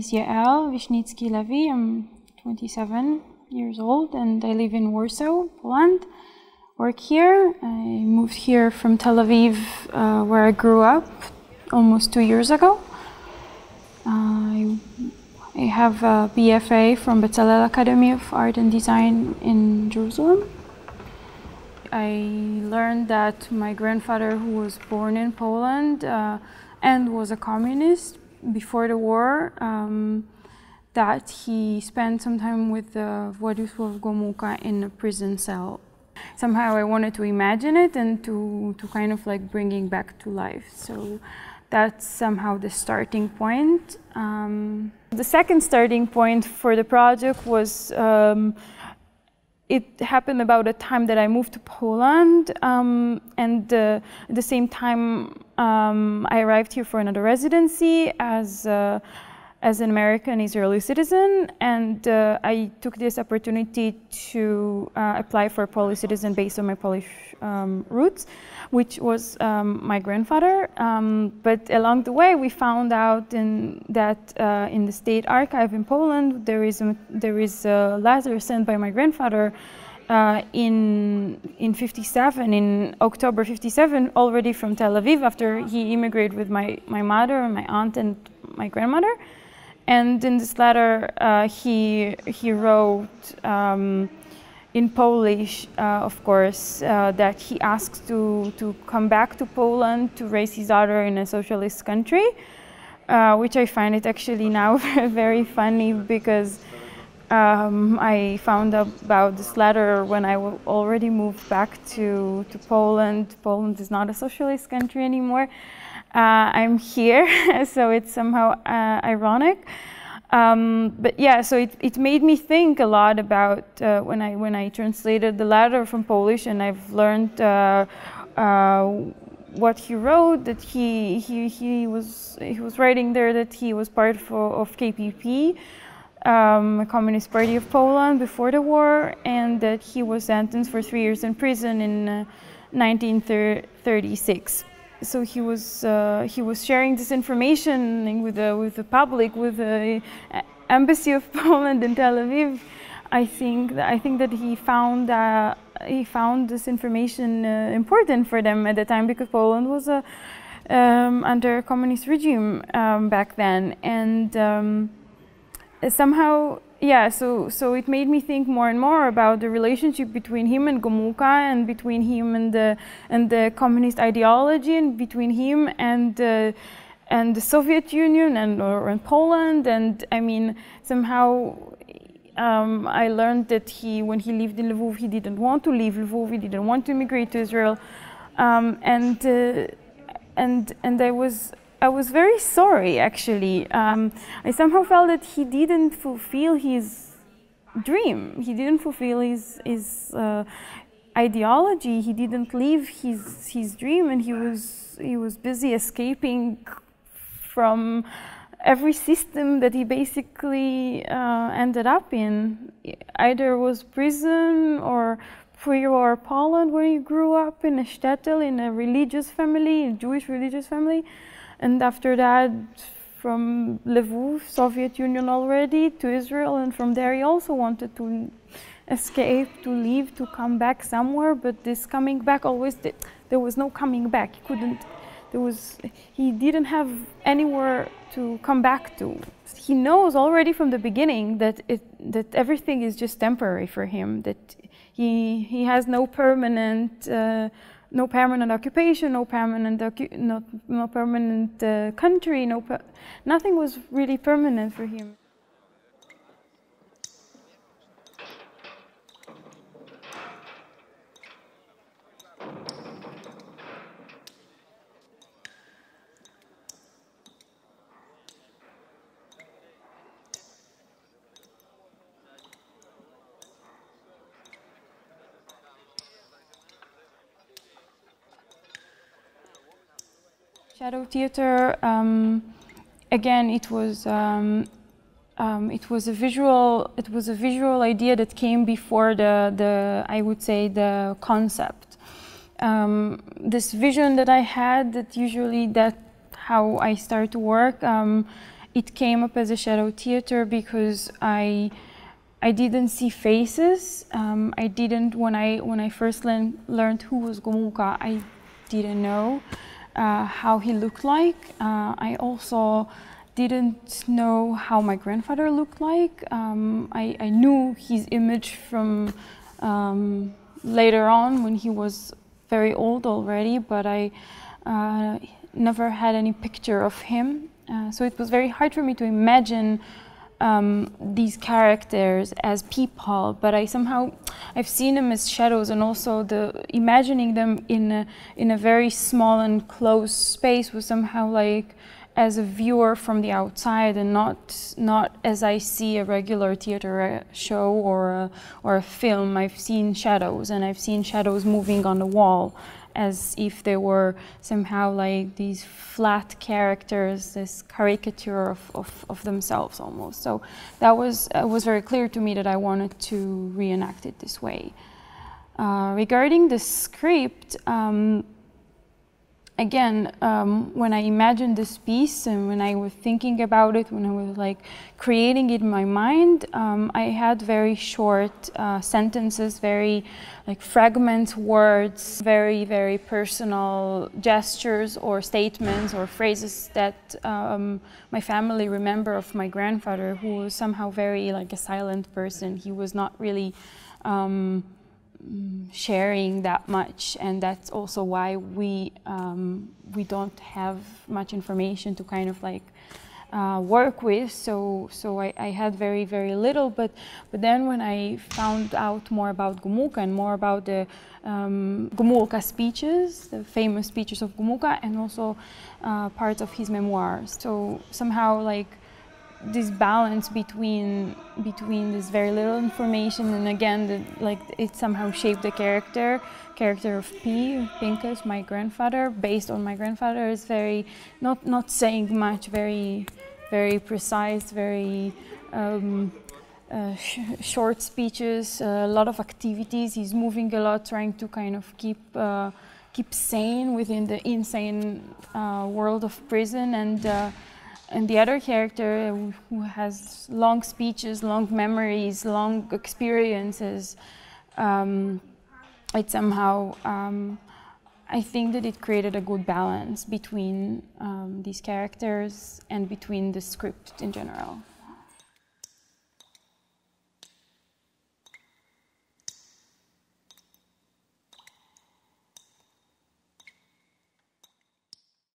is Yael Vishnitsky-Levy. I'm 27 years old and I live in Warsaw, Poland. Work here. I moved here from Tel Aviv, where I grew up almost 2 years ago. I have a BFA from Bezalel Academy of Art and Design in Jerusalem. I learned that my grandfather, who was born in Poland and was a communist before the war, that he spent some time with Władysław Gomułka in a prison cell. Somehow I wanted to imagine it and to kind of like bringing back to life. So that's somehow the starting point. The second starting point for the project was it happened about the time that I moved to Poland, and at the same time I arrived here for another residency as an American Israeli citizen, and I took this opportunity to apply for a Polish citizen based on my Polish roots, which was my grandfather. But along the way, we found out that in the State Archive in Poland, there is a letter sent by my grandfather in October 57, already from Tel Aviv, after he immigrated with my mother and my aunt and my grandmother. And in this letter, he wrote in Polish, of course, that he asked to come back to Poland to raise his daughter in a socialist country, which I find it actually now very funny, because I found out about this letter when I already moved back to Poland. Poland is not a socialist country anymore. I'm here, so it's somehow ironic. But yeah, so it made me think a lot about when I translated the letter from Polish, and I've learned what he wrote, that he was writing there that he was part of KPP, a Communist Party of Poland before the war, and that he was sentenced for 3 years in prison in 1936. So he was sharing this information with the public, with the embassy of Poland in Tel Aviv. I think that he found this information important for them at the time, because Poland was under a communist regime back then, and somehow. Yeah, so it made me think more and more about the relationship between him and Gomułka, and between him and the communist ideology, and between him and the Soviet Union and Poland. And I mean, somehow I learned that when he lived in Lviv, he didn't want to leave Lviv. He didn't want to immigrate to Israel, and I was very sorry, actually. I somehow felt that he didn't fulfill his dream. He didn't fulfill his ideology. He didn't live his dream, and he was busy escaping from every system that he basically ended up in. Either was prison or pre-war Poland, where he grew up in a shtetl, in a religious family, a Jewish religious family. And after that, from Lviv, Soviet Union already, to Israel, and from there he also wanted to escape, to leave, to come back somewhere. But this coming back always, there was no coming back. He didn't have anywhere to come back to. He knows already from the beginning that everything is just temporary for him. That he has no permanent. No permanent occupation, no permanent country, nothing was really permanent for him. Shadow theater, again, it was a visual idea that came before I would say the concept. This vision that I had, that usually how I start to work, it came up as a shadow theater because I didn't see faces. I didn't, when I first learned who was Gomułka, I didn't know how he looked like. I also didn't know how my grandfather looked like. I knew his image from later on when he was very old already, but I never had any picture of him. So it was very hard for me to imagine these characters as people, but I've seen them as shadows, and also imagining them in a very small and closed space was somehow like as a viewer from the outside, and not as I see a regular theater show or a film. I've seen shadows, and I've seen shadows moving on the wall, as if they were somehow like these flat characters, this caricature of themselves almost. So that was very clear to me that I wanted to reenact it this way. Regarding the script, again, when I imagined this piece and when I was thinking about it, when I was like creating it in my mind, I had very short sentences, very like fragment words, very, very personal gestures or statements or phrases that my family remember of my grandfather, who was somehow very like a silent person. He was not really sharing that much, and that's also why we don't have much information to kind of like work with. So I had very, very little, but then when I found out more about Gomułka and more about the Gomułka speeches, the famous speeches of Gomułka, and also parts of his memoirs, so somehow like this balance between this very little information, and again it somehow shaped the character of Pinkas, my grandfather, based on my grandfather, is very not saying much, very, very precise, very short speeches, a lot of activities. He's moving a lot, trying to kind of keep sane within the insane world of prison, and the other character who has long speeches, long memories, long experiences, it somehow, I think that it created a good balance between these characters and between the script in general.